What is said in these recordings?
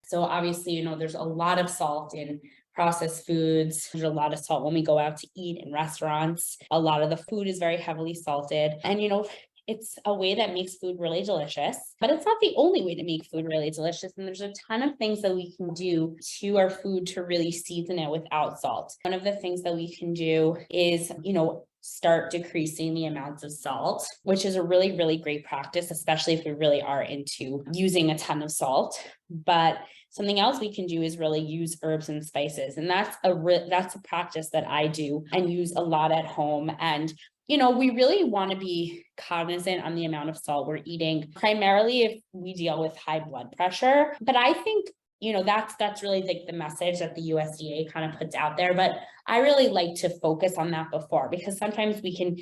So obviously, there's a lot of salt in processed foods. There's a lot of salt when we go out to eat in restaurants. A lot of the food is very heavily salted. And, it's a way that makes food really delicious, but it's not the only way to make food really delicious. And there's a ton of things that we can do to our food to really season it without salt. One of the things that we can do is, start decreasing the amounts of salt, which is a really, really great practice, especially if we really are into using a ton of salt. But something else we can do is really use herbs and spices. And that's a practice that I do and use a lot at home. And we really want to be cognizant on the amount of salt we're eating, primarily if we deal with high blood pressure. But I think, that's really like the message that the USDA kind of puts out there. But I really like to focus on that before, because sometimes we can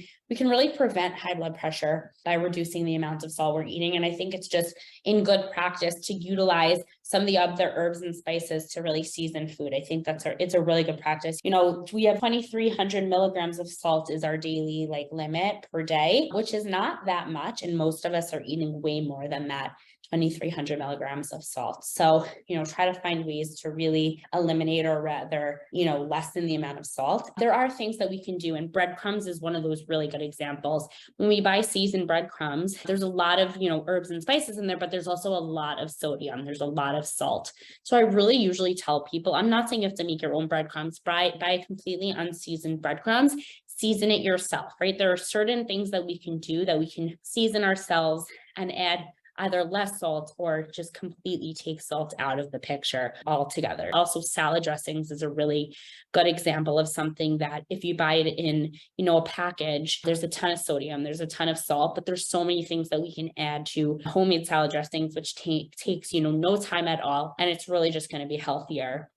really prevent high blood pressure by reducing the amount of salt we're eating. And I think it's just in good practice to utilize some of the other herbs and spices to really season food. I think it's a really good practice. We have 2,300 milligrams of salt is our daily limit per day, which is not that much. And most of us are eating way more than that. 2,300 milligrams of salt. So, try to find ways to really eliminate, or rather, lessen the amount of salt. There are things that we can do, and breadcrumbs is one of those really good examples. When we buy seasoned breadcrumbs, there's a lot of, herbs and spices in there, but there's also a lot of sodium. There's a lot of salt. So I really usually tell people, I'm not saying you have to make your own breadcrumbs, buy completely unseasoned breadcrumbs, season it yourself, right? There are certain things that we can do that we can season ourselves and add either less salt or just completely take salt out of the picture altogether. Also, salad dressings is a really good example of something that if you buy it in, a package, there's a ton of sodium, there's a ton of salt, but there's so many things that we can add to homemade salad dressings, which takes, no time at all. And it's really just going to be healthier